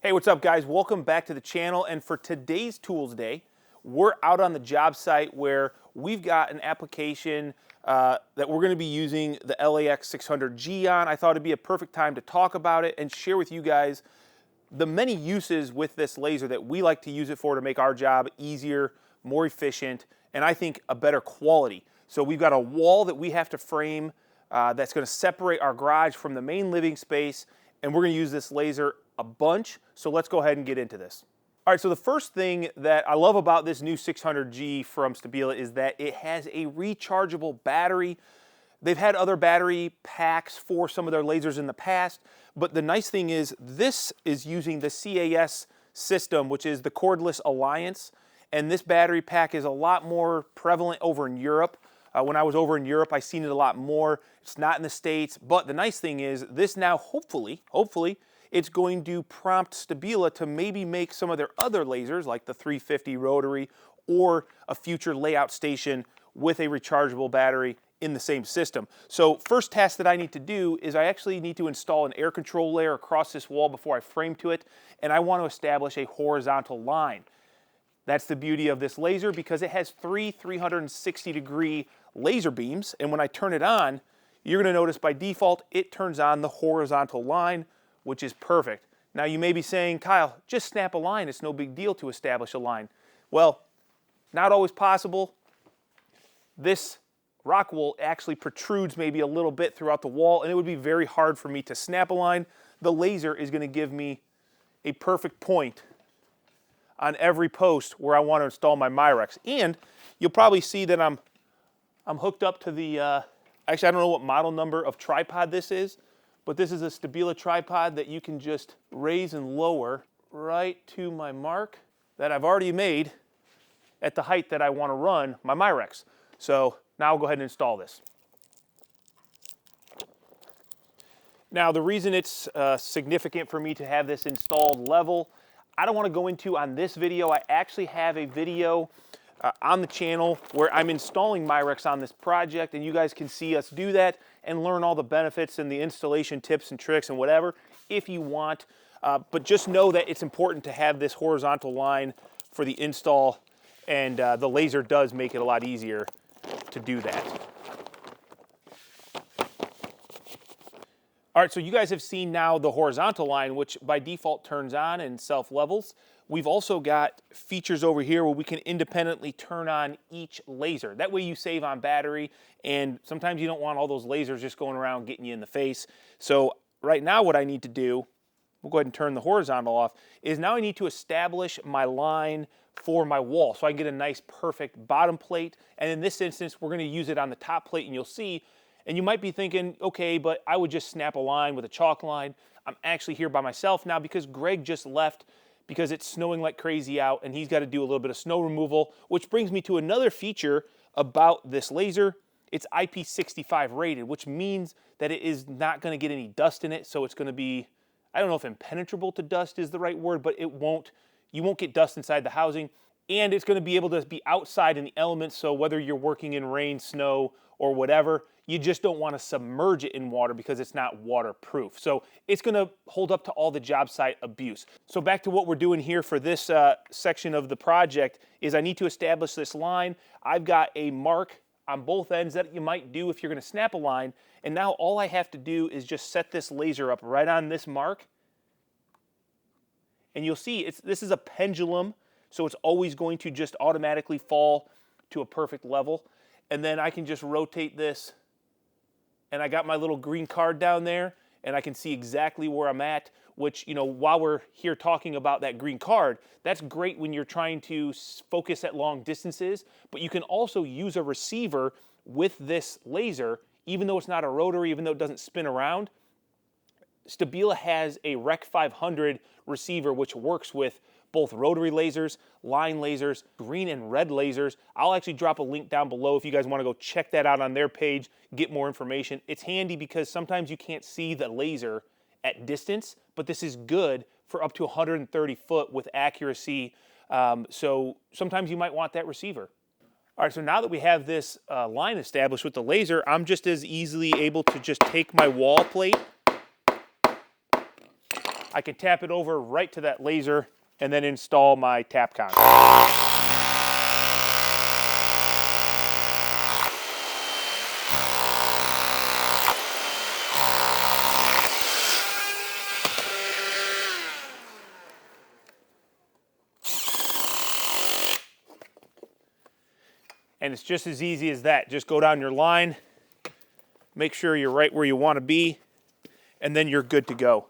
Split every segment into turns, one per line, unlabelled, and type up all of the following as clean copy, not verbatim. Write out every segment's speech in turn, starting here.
Hey, what's up guys? Welcome back to the channel, and for today's Tools Day, we're out on the job site where we've got an application that we're going to be using the LAX 600G on. I thought it'd be a perfect time to talk about it and share with you guys the many uses with this laser that we like to use it for to make our job easier, more efficient, and I think a better quality. So we've got a wall that we have to frame that's going to separate our garage from the main living space, and we're going to use this laser a bunch. So let's go ahead and get into this. All right, so the first thing that I love about this new 600G from Stabila is that it has a rechargeable battery. They've had other battery packs for some of their lasers in the past, but the nice thing is this is using the CAS system, which is the Cordless Alliance, and this battery pack is a lot more prevalent over in Europe. When I was over in Europe, I seen it a lot more. It's not in the States, but the nice thing is this now hopefully, it's going to prompt Stabila to maybe make some of their other lasers, like the 350 Rotary or a future layout station with a rechargeable battery in the same system. So first task that I need to do is I actually need to install an air control layer across this wall before I frame to it, and I want to establish a horizontal line. That's the beauty of this laser because it has three 360-degree laser beams, and when I turn it on, you're going to notice by default it turns on the horizontal line, which is perfect. Now you may be saying, Kyle, just snap a line. It's no big deal to establish a line. Well, not always possible. This rock wool actually protrudes maybe a little bit throughout the wall, and it would be very hard for me to snap a line. The laser is going to give me a perfect point on every post where I want to install my Myrex. And you'll probably see that I'm hooked up to the, actually I don't know what model number of tripod this is, but this is a Stabila tripod that you can just raise and lower right to my mark that I've already made at the height that I want to run my Myrex. So now I'll go ahead and install this. Now the reason it's significant for me to have this installed level, I don't want to go into on this video. I actually have a video on the channel where I'm installing Myrex on this project, and you guys can see us do that and learn all the benefits and the installation tips and tricks and whatever if you want. But just know that it's important to have this horizontal line for the install, and the laser does make it a lot easier to do that. All right, so you guys have seen now the horizontal line, which by default turns on and self-levels. We've also got features over here where we can independently turn on each laser. That way you save on battery, and sometimes you don't want all those lasers just going around getting you in the face. So right now what I need to do, we'll go ahead and turn the horizontal off, is now I need to establish my line for my wall so I can get a nice perfect bottom plate. And in this instance, we're going to use it on the top plate, and you'll see. And you might be thinking, okay, but I would just snap a line with a chalk line. I'm actually here by myself now because Greg just left because it's snowing like crazy out, and he's got to do a little bit of snow removal, which brings me to another feature about this laser. It's IP65 rated, which means that it is not going to get any dust in it. So it's going to be, I don't know if impenetrable to dust is the right word, but you won't get dust inside the housing. And it's going to be able to be outside in the elements, so whether you're working in rain, snow, or whatever, you just don't want to submerge it in water because it's not waterproof. So it's going to hold up to all the job site abuse. So back to what we're doing here for this section of the project is I need to establish this line. I've got a mark on both ends that you might do if you're going to snap a line. And now all I have to do is just set this laser up right on this mark. And you'll see this is a pendulum, so it's always going to just automatically fall to a perfect level. And then I can just rotate this, and I got my little green card down there, and I can see exactly where I'm at, which, you know, while we're here talking about that green card, that's great when you're trying to focus at long distances, but you can also use a receiver with this laser, even though it's not a rotary, even though it doesn't spin around. Stabila has a Rec 500 receiver which works with both rotary lasers, line lasers, green and red lasers. I'll actually drop a link down below if you guys want to go check that out on their page, get more information. It's handy because sometimes you can't see the laser at distance, but this is good for up to 130 foot with accuracy. So sometimes you might want that receiver. All right, so now that we have this line established with the laser, I'm just as easily able to just take my wall plate. I can tap it over right to that laser and then install my Tapcon. And it's just as easy as that. Just go down your line, make sure you're right where you want to be, and then you're good to go.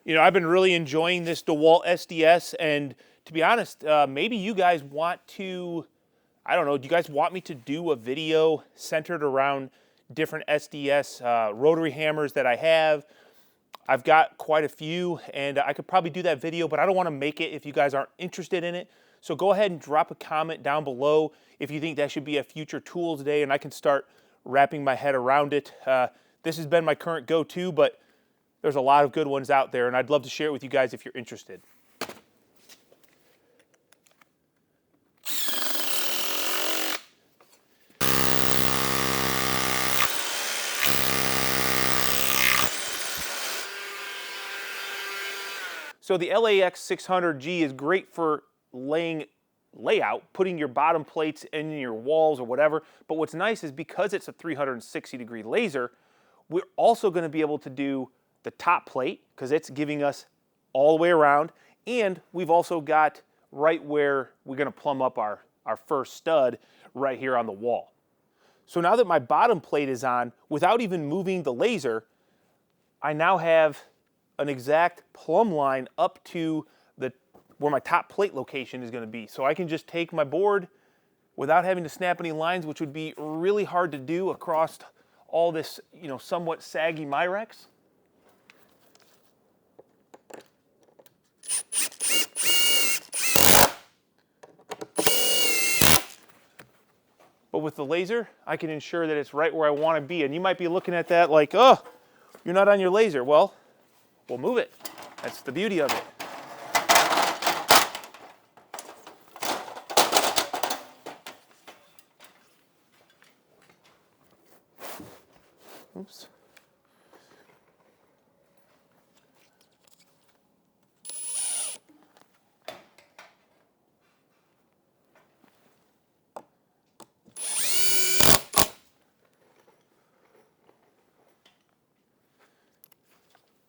You know, I've been really enjoying this Dewalt SDS, and to be honest, maybe you guys want to, I don't know, do you guys want me to do a video centered around different SDS rotary hammers that I have? I've got quite a few, and I could probably do that video, but I don't want to make it if you guys aren't interested in it. So go ahead and drop a comment down below if you think that should be a future tools day, and I can start wrapping my head around it. This has been my current go-to, but there's a lot of good ones out there, and I'd love to share it with you guys if you're interested. So the LAX 600G is great for layout, putting your bottom plates in your walls or whatever. But what's nice is because it's a 360-degree laser, we're also going to be able to do the top plate because it's giving us all the way around. And we've also got right where we're going to plumb up our first stud right here on the wall. So now that my bottom plate is on, without even moving the laser, I now have an exact plumb line up to where my top plate location is going to be. So I can just take my board without having to snap any lines, which would be really hard to do across all this, you know, somewhat saggy Myrex. But with the laser, I can ensure that it's right where I want to be. And you might be looking at that like, oh, you're not on your laser. Well, we'll move it. That's the beauty of it. Oops.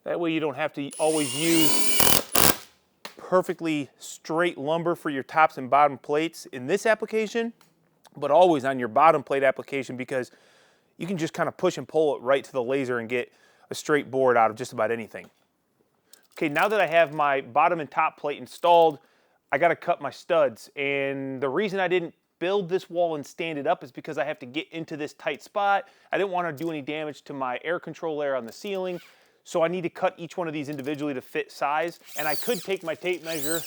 That way you don't have to always use perfectly straight lumber for your tops and bottom plates in this application, but always on your bottom plate application, because you can just kind of push and pull it right to the laser and get a straight board out of just about anything. Okay, now that I have my bottom and top plate installed, I got to cut my studs. And the reason I didn't build this wall and stand it up is because I have to get into this tight spot. I didn't want to do any damage to my air control layer on the ceiling. So I need to cut each one of these individually to fit size. And I could take my tape measure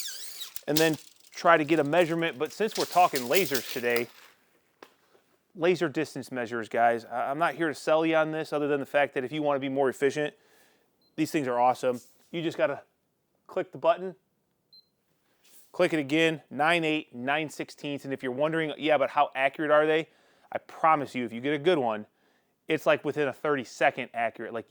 and then try to get a measurement. But since we're talking lasers today, laser distance measures, guys, I'm not here to sell you on this other than the fact that if you want to be more efficient, these things are awesome. You just got to click the button, click it again, 9/8, 9/16. And if you're wondering, yeah, but how accurate are they? I promise you, if you get a good one, it's like within a 30-second accurate. Like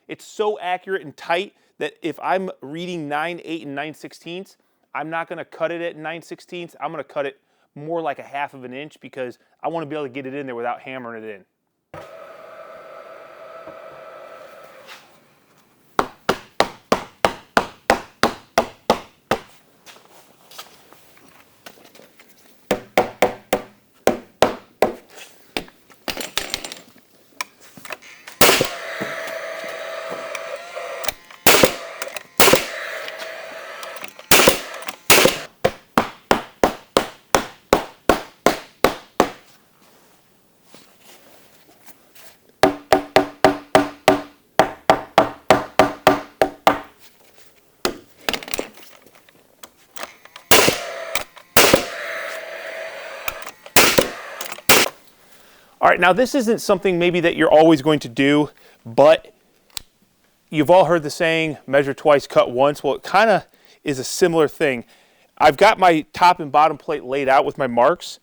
it's so accurate and tight that if I'm reading 9/8 and 9/16, I'm not going to cut it at 9/16. I'm going to cut it more like a half of an inch because I want to be able to get it in there without hammering it in. All right, now this isn't something maybe that you're always going to do, but you've all heard the saying, measure twice, cut once. Well, it kind of is a similar thing. I've got my top and bottom plate laid out with my marks.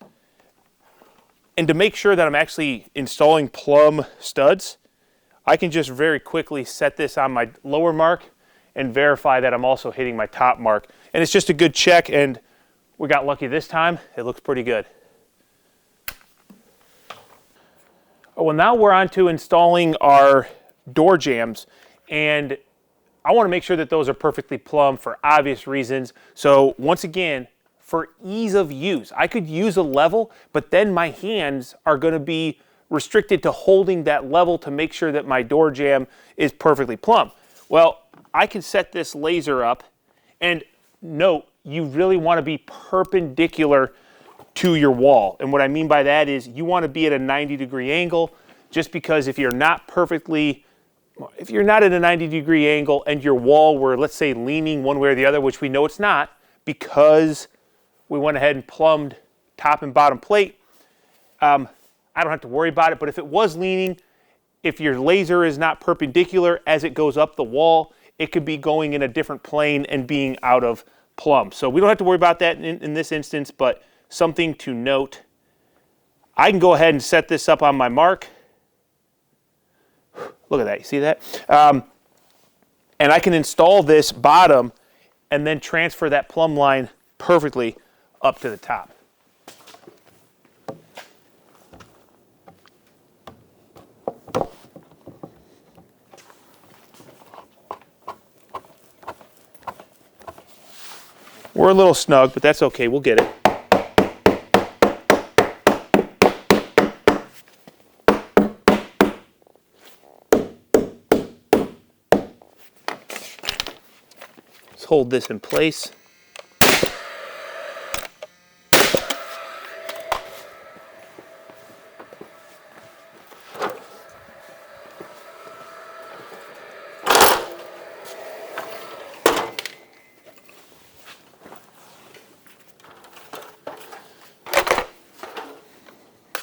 And to make sure that I'm actually installing plumb studs, I can just very quickly set this on my lower mark and verify that I'm also hitting my top mark. And it's just a good check, and we got lucky this time. It looks pretty good. Oh, well, now we're on to installing our door jambs, and I want to make sure that those are perfectly plumb for obvious reasons. So once again, for ease of use, I could use a level, but then my hands are going to be restricted to holding that level to make sure that my door jamb is perfectly plumb. Well, I can set this laser up, and note, you really want to be perpendicular to your wall. And what I mean by that is you want to be at a 90-degree angle, just because if you're not at a 90-degree angle and your wall were, let's say, leaning one way or the other, which we know it's not because we went ahead and plumbed top and bottom plate, I don't have to worry about it. But if it was leaning, if your laser is not perpendicular as it goes up the wall, it could be going in a different plane and being out of plumb. So we don't have to worry about that in this instance, but something to note. I can go ahead and set this up on my mark. Look at that, you see that? And I can install this bottom and then transfer that plumb line perfectly up to the top. We're a little snug, but that's okay, we'll get it. Let's hold this in place.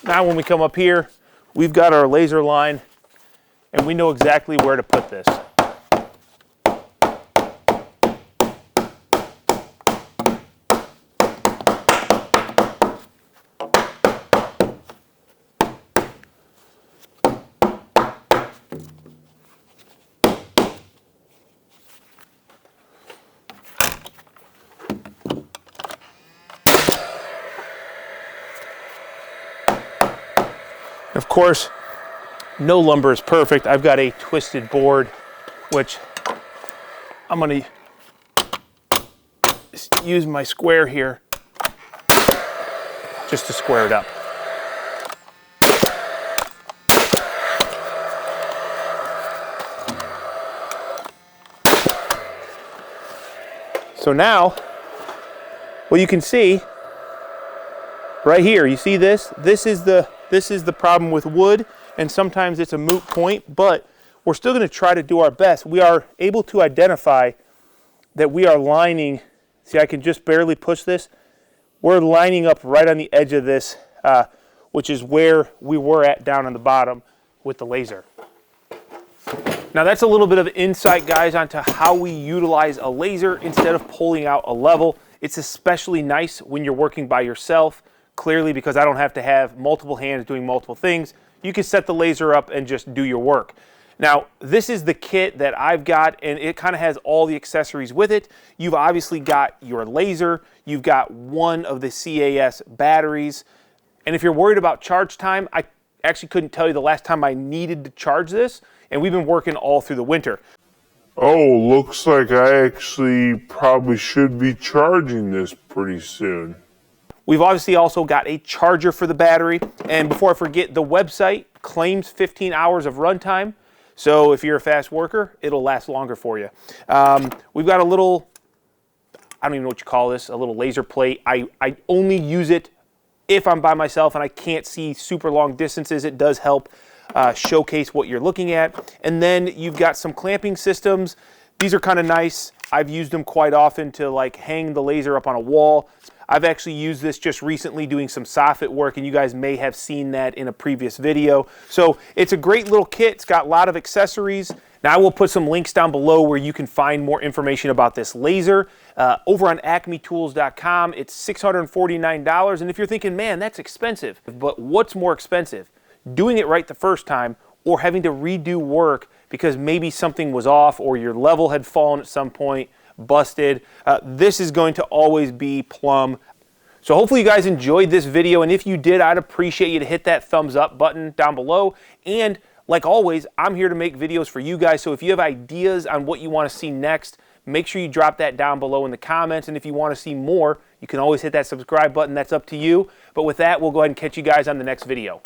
Now when we come up here, we've got our laser line and we know exactly where to put this. Of course, no lumber is perfect. I've got a twisted board, which I'm going to use my square here just to square it up. So now, well, you can see right here, you see this? This is the problem with wood, and sometimes it's a moot point, but we're still going to try to do our best. We are able to identify that we are lining, see, I can just barely push this. We're lining up right on the edge of this, which is where we were at down on the bottom with the laser. Now that's a little bit of insight, guys, onto how we utilize a laser instead of pulling out a level. It's especially nice when you're working by yourself, clearly, because I don't have to have multiple hands doing multiple things. You can set the laser up and just do your work. Now, this is the kit that I've got, and it kind of has all the accessories with it. You've obviously got your laser, you've got one of the CAS batteries, and if you're worried about charge time, I actually couldn't tell you the last time I needed to charge this, and we've been working all through the winter.
Oh, looks like I actually probably should be charging this pretty soon.
We've obviously also got a charger for the battery, and before I forget, the website claims 15 hours of runtime, so if you're a fast worker, it'll last longer for you. We've got a little, I don't even know what you call this, a little laser plate. I only use it if I'm by myself and I can't see super long distances. It does help showcase what you're looking at. And then you've got some clamping systems These are kind of nice. I've used them quite often to like hang the laser up on a wall. I've actually used this just recently doing some soffit work, and you guys may have seen that in a previous video. So it's a great little kit. It's got a lot of accessories. Now I will put some links down below where you can find more information about this laser. Over on acmetools.com, it's $649. And if you're thinking, man, that's expensive, but what's more expensive? Doing it right the first time or having to redo work because maybe something was off or your level had fallen at some point, busted. This is going to always be plumb. So hopefully you guys enjoyed this video, and if you did, I'd appreciate you to hit that thumbs up button down below. And like always, I'm here to make videos for you guys, so if you have ideas on what you want to see next, make sure you drop that down below in the comments. And if you want to see more, you can always hit that subscribe button. That's up to you. But with that, we'll go ahead and catch you guys on the next video.